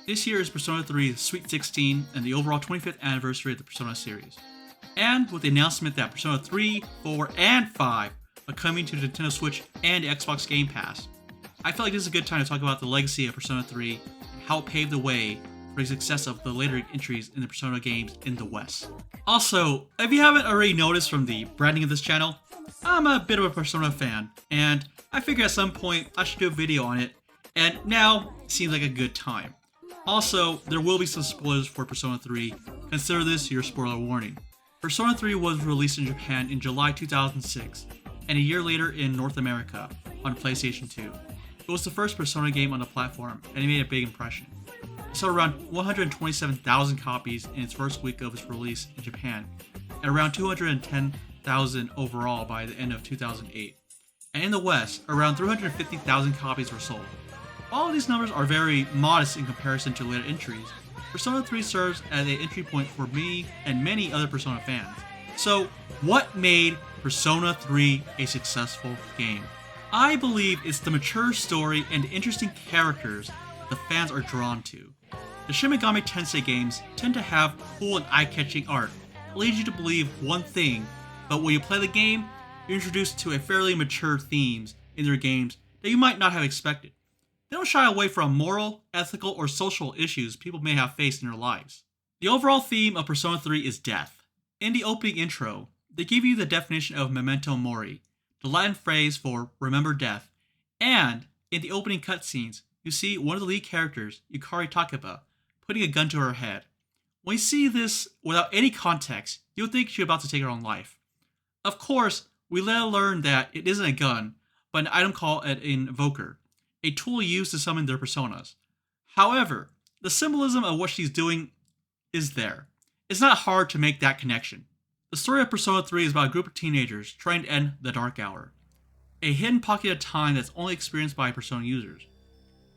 This year is Persona 3's Sweet 16 and the overall 25th anniversary of the Persona series. And with the announcement that Persona 3, 4, and 5 are coming to the Nintendo Switch and the Xbox Game Pass, I feel like this is a good time to talk about the legacy of Persona 3 and how it paved the way for the success of the later entries in the Persona games in the West. Also, if you haven't already noticed from the branding of this channel, I'm a bit of a Persona fan, and I figured at some point I should do a video on it, and now seems like a good time. Also, there will be some spoilers for Persona 3, consider this your spoiler warning. Persona 3 was released in Japan in July 2006, and a year later in North America on PlayStation 2. It was the first Persona game on the platform, and it made a big impression. It sold around 127,000 copies in its first week of its release in Japan, and around 210,000 overall by the end of 2008. And in the West, around 350,000 copies were sold. While these numbers are very modest in comparison to later entries, Persona 3 serves as an entry point for me and many other Persona fans. So, what made Persona 3 a successful game? I believe it's the mature story and interesting characters the fans are drawn to. The Shin Megami Tensei games tend to have cool and eye-catching art that leads you to believe one thing, but when you play the game, you're introduced to a fairly mature themes in their games that you might not have expected. They don't shy away from moral, ethical, or social issues people may have faced in their lives. The overall theme of Persona 3 is death. In the opening intro, they give you the definition of memento mori, the Latin phrase for remember death, and in the opening cutscenes, you see one of the lead characters, Yukari Takeba, putting a gun to her head. When you see this without any context, you'll think she's about to take her own life. Of course, we later learn that it isn't a gun, but an item called an invoker, a tool used to summon their personas. However, the symbolism of what she's doing is there. It's not hard to make that connection. The story of Persona 3 is about a group of teenagers trying to end the Dark Hour, a hidden pocket of time that's only experienced by Persona users.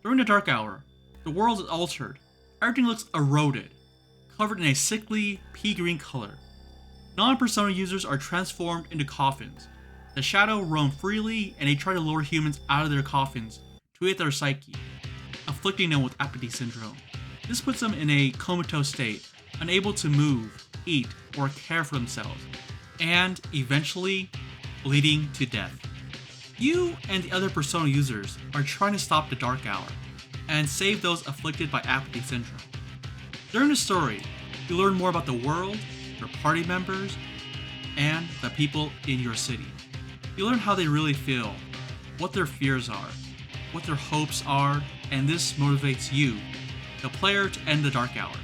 During the Dark Hour, the world is altered. Everything looks eroded, covered in a sickly pea-green color. Non-Persona users are transformed into coffins. The shadow roam freely, and they try to lure humans out of their coffins to eat their psyche, afflicting them with apathy syndrome. This puts them in a comatose state, unable to move, eat, or care for themselves, and eventually leading to death. You and the other Persona users are trying to stop the Dark Hour and save those afflicted by apathy syndrome. During the story, you learn more about the world, your party members, and the people in your city. You learn how they really feel, what their fears are, what their hopes are, and this motivates you, the player, to end the Dark Hour,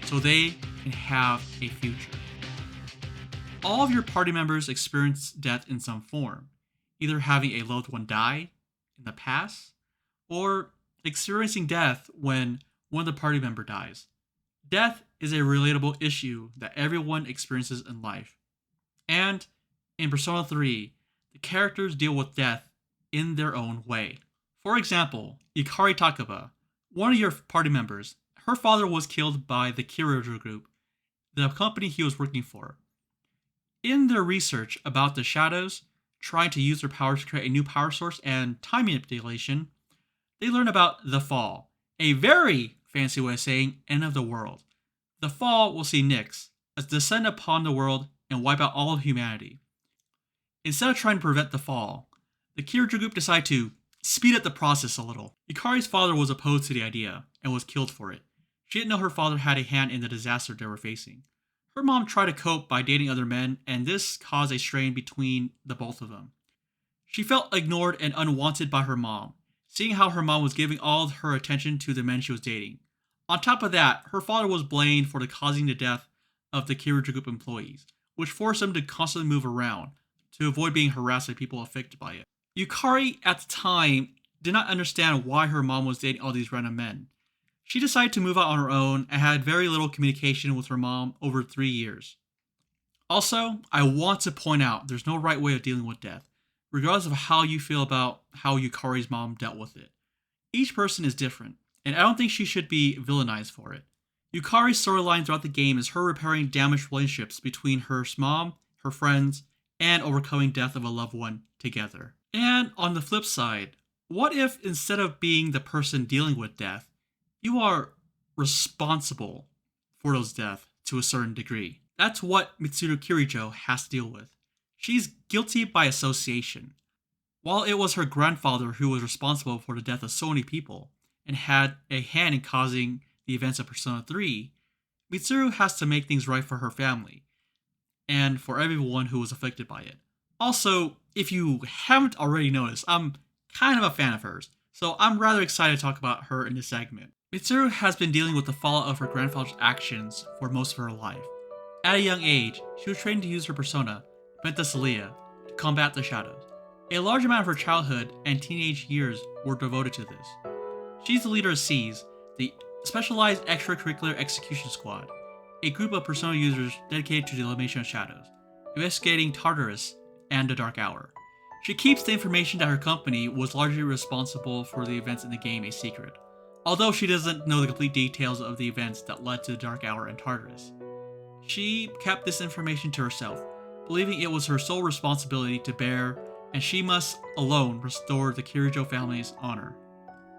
so they can have a future. All of your party members experience death in some form, either having a loved one die in the past, or experiencing death when one of the party member dies. Death is a relatable issue that everyone experiences in life. And in Persona 3, the characters deal with death in their own way. For example, Yukari Takeba, one of your party members, her father was killed by the Kyoto Group, the company he was working for. In their research about the shadows, trying to use their powers to create a new power source and time manipulation, they learn about the Fall, a very fancy way of saying end of the world. The Fall will see Nyx as descend upon the world and wipe out all of humanity. Instead of trying to prevent the Fall, the Kyoto Group decide to speed up the process a little. Yukari's father was opposed to the idea and was killed for it. She didn't know her father had a hand in the disaster they were facing. Her mom tried to cope by dating other men, and this caused a strain between the both of them. She felt ignored and unwanted by her mom, seeing how her mom was giving all of her attention to the men she was dating. On top of that, her father was blamed for the causing the death of the Kyoto Group employees, which forced them to constantly move around to avoid being harassed by people affected by it. Yukari, at the time, did not understand why her mom was dating all these random men. She decided to move out on her own and had very little communication with her mom over 3 years. Also, I want to point out there's no right way of dealing with death, regardless of how you feel about how Yukari's mom dealt with it. Each person is different, and I don't think she should be villainized for it. Yukari's storyline throughout the game is her repairing damaged relationships between her mom, her friends, and overcoming death of a loved one together. And on the flip side, what if instead of being the person dealing with death, you are responsible for those deaths to a certain degree. That's what Mitsuru Kirijo has to deal with. She's guilty by association. While it was her grandfather who was responsible for the death of so many people and had a hand in causing the events of Persona 3, Mitsuru has to make things right for her family and for everyone who was affected by it. Also, if you haven't already noticed, I'm kind of a fan of hers, so I'm rather excited to talk about her in this segment. Mitsuru has been dealing with the fallout of her grandfather's actions for most of her life. At a young age, she was trained to use her persona, Penthesilea, to combat the shadows. A large amount of her childhood and teenage years were devoted to this. She's the leader of SEAS, the Specialized Extracurricular Execution Squad, a group of persona users dedicated to the elimination of shadows, investigating Tartarus and the Dark Hour. She keeps the information that her company was largely responsible for the events in the game a secret, although she doesn't know the complete details of the events that led to the Dark Hour and Tartarus. She kept this information to herself, believing it was her sole responsibility to bear, and she must alone restore the Kirijo family's honor.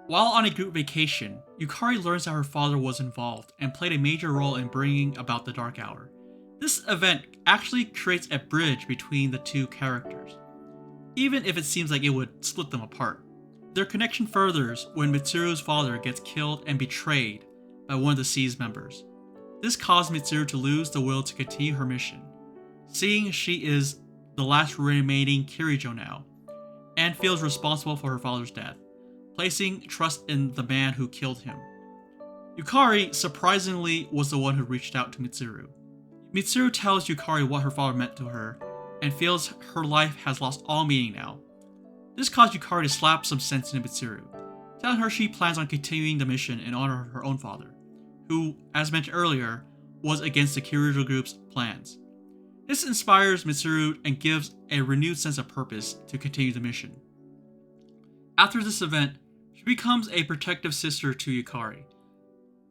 While on a group vacation, Yukari learns that her father was involved and played a major role in bringing about the Dark Hour. This event actually creates a bridge between the two characters, even if it seems like it would split them apart. Their connection furthers when Mitsuru's father gets killed and betrayed by one of the SEAS members. This caused Mitsuru to lose the will to continue her mission, seeing she is the last remaining Kirijo now, and feels responsible for her father's death, placing trust in the man who killed him. Yukari, surprisingly, was the one who reached out to Mitsuru. Mitsuru tells Yukari what her father meant to her, and feels her life has lost all meaning now. This caused Yukari to slap some sense into Mitsuru, telling her she plans on continuing the mission in honor of her own father, who, as mentioned earlier, was against the Kirijo group's plans. This inspires Mitsuru and gives a renewed sense of purpose to continue the mission. After this event, she becomes a protective sister to Yukari.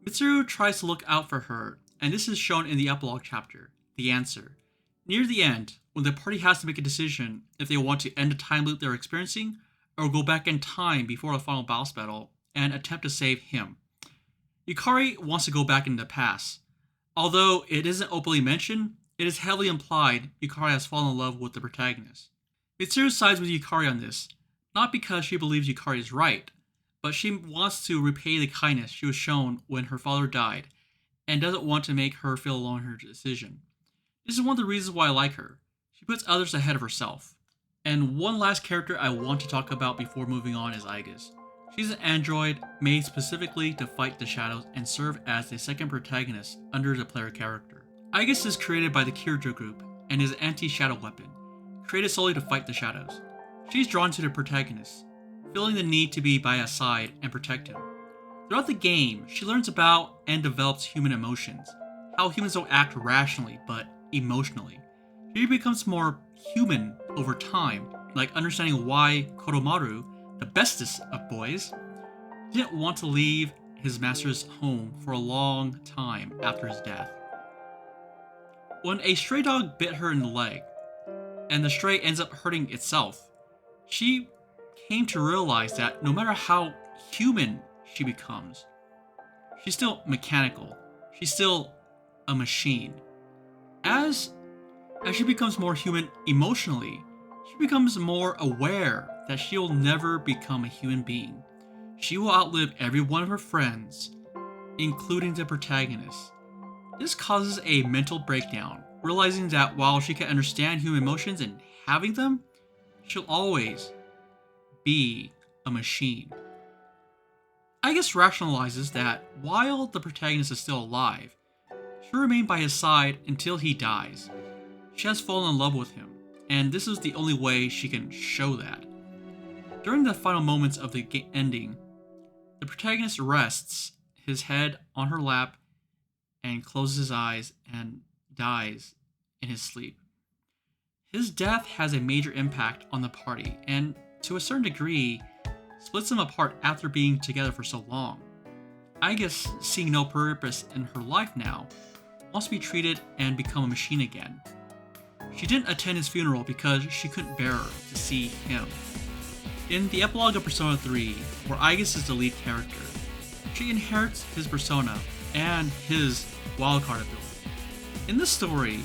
Mitsuru tries to look out for her, and this is shown in the epilogue chapter, The Answer. Near the end, when the party has to make a decision if they want to end the time loop they're experiencing, or go back in time before the final boss battle and attempt to save him. Yukari wants to go back in the past. Although it isn't openly mentioned, it is heavily implied Yukari has fallen in love with the protagonist. Mitsuru sides with Yukari on this, not because she believes Yukari is right, but she wants to repay the kindness she was shown when her father died, and doesn't want to make her feel alone in her decision. This is one of the reasons why I like her. She puts others ahead of herself. And one last character I want to talk about before moving on is Igus. She's an android made specifically to fight the shadows and serve as the second protagonist under the player character. Igus is created by the Kirijo group and is an anti-shadow weapon, created solely to fight the shadows. She's drawn to the protagonist, feeling the need to be by his side and protect him. Throughout the game, she learns about and develops human emotions, how humans don't act rationally but emotionally. She becomes more human over time, like understanding why Koromaru, the bestest of boys, didn't want to leave his master's home for a long time after his death. When a stray dog bit her in the leg, and the stray ends up hurting itself, she came to realize that no matter how human she becomes, she's still mechanical. She's still a machine. As she becomes more human emotionally, she becomes more aware that she will never become a human being. She will outlive every one of her friends, including the protagonist. This causes a mental breakdown, realizing that while she can understand human emotions and having them, she'll always be a machine. Igus rationalizes that while the protagonist is still alive, she'll remain by his side until he dies. She has fallen in love with him, and this is the only way she can show that. During the final moments of the ending, the protagonist rests his head on her lap and closes his eyes and dies in his sleep. His death has a major impact on the party, and to a certain degree, splits them apart after being together for so long. Igus, seeing no purpose in her life now, wants to be treated and become a machine again. She didn't attend his funeral because she couldn't bear to see him. In the epilogue of Persona 3, where Igus is the lead character, she inherits his persona and his wildcard ability. In this story,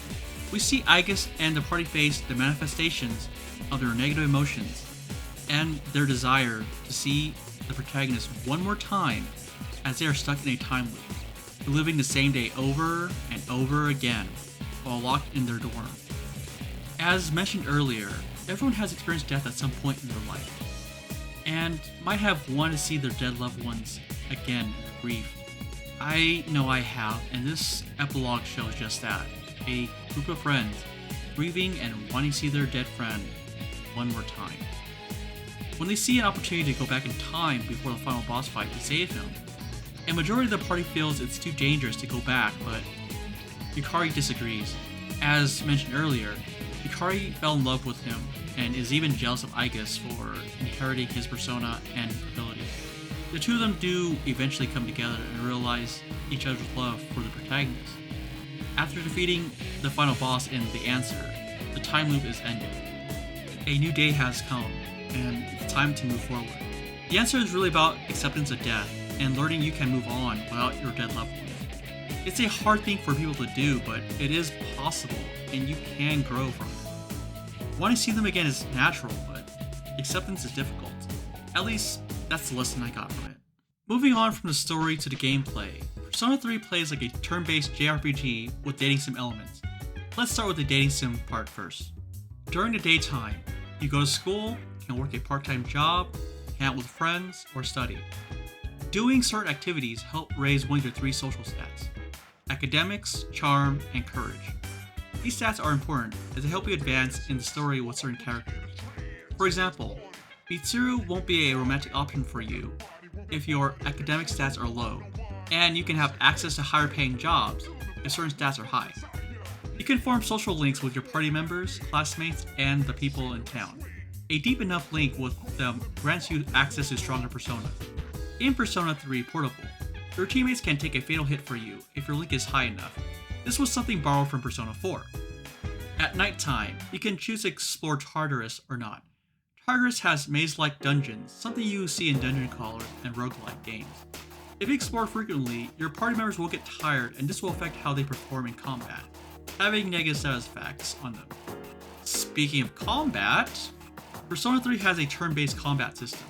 we see Igus and the party face the manifestations of their negative emotions and their desire to see the protagonist one more time as they are stuck in a time loop, reliving the same day over and over again while locked in their dorm. As mentioned earlier, everyone has experienced death at some point in their life, and might have wanted to see their dead loved ones again in grief. I know I have, and this epilogue shows just that. A group of friends grieving and wanting to see their dead friend one more time. When they see an opportunity to go back in time before the final boss fight to save him, a majority of the party feels it's too dangerous to go back, but Yukari disagrees. As mentioned earlier, Yukari fell in love with him and is even jealous of Igus for inheriting his persona and abilities. The two of them do eventually come together and realize each other's love for the protagonist. After defeating the final boss in The Answer, the time loop is ended. A new day has come, and it's time to move forward. The Answer is really about acceptance of death and learning you can move on without your dead loved ones. It's a hard thing for people to do, but it is possible, and you can grow from it. Wanting to see them again is natural, but acceptance is difficult. At least, that's the lesson I got from it. Moving on from the story to the gameplay, Persona 3 plays like a turn-based JRPG with dating sim elements. Let's start with the dating sim part first. During the daytime, you go to school, can work a part-time job, hang out with friends, or study. Doing certain activities help raise one of your 3 social stats: academics, charm, and courage. These stats are important as they help you advance in the story with certain characters. For example, Itsuru won't be a romantic option for you if your academic stats are low, and you can have access to higher paying jobs if certain stats are high. You can form social links with your party members, classmates, and the people in town. A deep enough link with them grants you access to stronger personas. In Persona 3 Portable, your teammates can take a fatal hit for you if your link is high enough. This was something borrowed from Persona 4. At nighttime, you can choose to explore Tartarus or not. Tartarus has maze-like dungeons, something you see in dungeon crawlers and roguelike games. If you explore frequently, your party members will get tired and this will affect how they perform in combat, having negative status effects on them. Speaking of combat, Persona 3 has a turn-based combat system.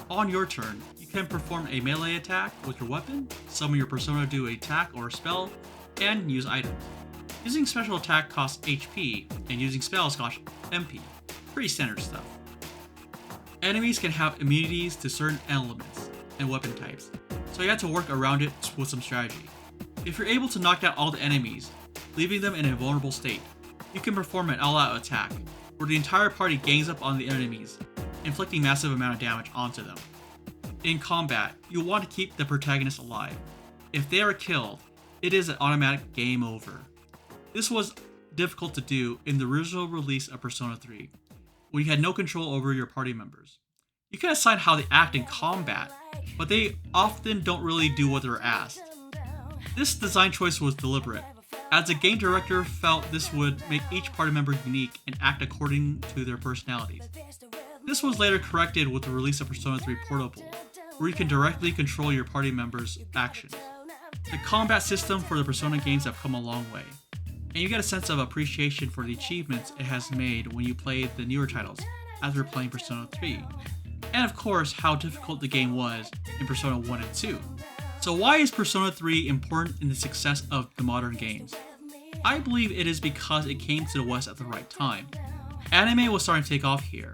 On your turn, you can perform a melee attack with your weapon, summon your persona to do an attack or a spell, and use items. Using special attack costs HP, and using spells costs MP. Pretty standard stuff. Enemies can have immunities to certain elements and weapon types, so you have to work around it with some strategy. If you're able to knock down all the enemies, leaving them in a vulnerable state, you can perform an all-out attack, where the entire party gangs up on the enemies, inflicting massive amount of damage onto them. In combat, you'll want to keep the protagonist alive. If they are killed, it is an automatic game over. This was difficult to do in the original release of Persona 3, when you had no control over your party members. You can assign how they act in combat, but they often don't really do what they're asked. This design choice was deliberate, as the game director felt this would make each party member unique and act according to their personalities. This was later corrected with the release of Persona 3 Portable, where you can directly control your party members' actions. The combat system for the Persona games have come a long way, and you get a sense of appreciation for the achievements it has made when you play the newer titles after playing Persona 3, and of course how difficult the game was in Persona 1 and 2. So why is Persona 3 important in the success of the modern games? I believe it is because it came to the West at the right time. Anime was starting to take off here.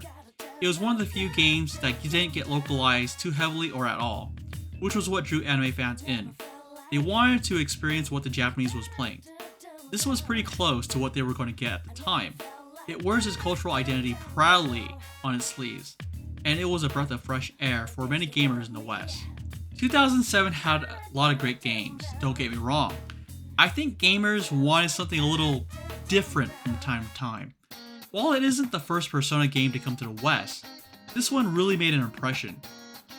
It was one of the few games that didn't get localized too heavily or at all, which was what drew anime fans in. They wanted to experience what the Japanese was playing. This was pretty close to what they were going to get at the time. It wears its cultural identity proudly on its sleeves, and it was a breath of fresh air for many gamers in the West. 2007 had a lot of great games, don't get me wrong. I think gamers wanted something a little different from time to time. While it isn't the first Persona game to come to the West, this one really made an impression.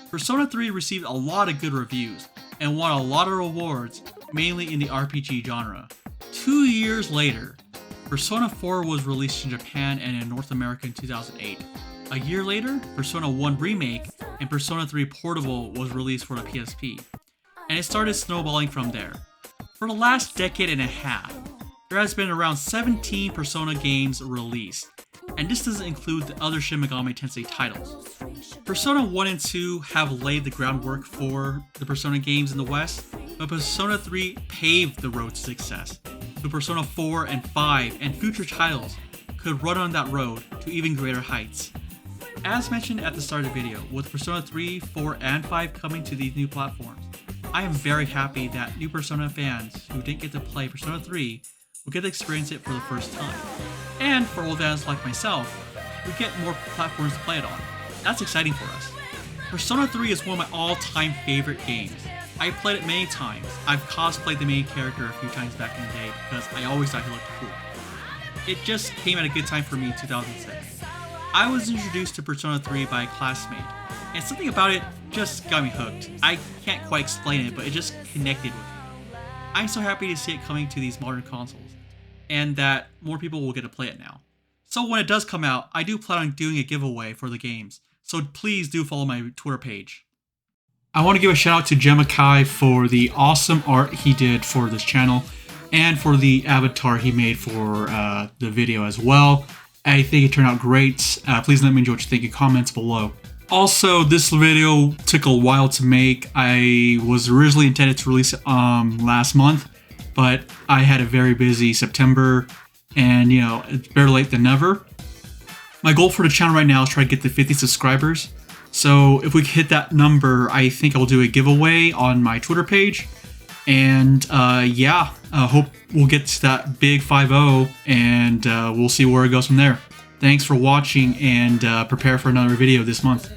Persona 3 received a lot of good reviews, and won a lot of awards, mainly in the RPG genre. 2 years later, Persona 4 was released in Japan and in North America in 2008. A year later, Persona 1 Remake and Persona 3 Portable was released for the PSP. and it started snowballing from there. For the last decade and a half, there has been around 17 Persona games released, and this doesn't include the other Shin Megami Tensei titles. Persona 1 and 2 have laid the groundwork for the Persona games in the West, but Persona 3 paved the road to success, so Persona 4 and 5 and future titles could run on that road to even greater heights. As mentioned at the start of the video, with Persona 3, 4, and 5 coming to these new platforms, I am very happy that new Persona fans who didn't get to play Persona 3 will get to experience it for the first time. And for old fans like myself, we get more platforms to play it on. That's exciting for us. Persona 3 is one of my all-time favorite games. I've played it many times. I've cosplayed the main character a few times back in the day because I always thought he looked cool. It just came at a good time for me in 2006. I was introduced to Persona 3 by a classmate, and something about it just got me hooked. I can't quite explain it, but it just connected with me. I'm so happy to see it coming to these modern consoles, and that more people will get to play it now. So when it does come out, I do plan on doing a giveaway for the games, so please do follow my Twitter page. I want to give a shout out to Gemakai for the awesome art he did for this channel, and for the avatar he made for the video as well. I think it turned out great. Please let me know what you think in comments below. Also, this video took a while to make. I was originally intended to release it last month, but I had a very busy September, and you know, it's better late than never. My goal for the channel right now is try to get to 50 subscribers. So if we hit that number, I think I'll do a giveaway on my Twitter page. And yeah, hope we'll get to that big 5-0, and we'll see where it goes from there. Thanks for watching, and prepare for another video this month.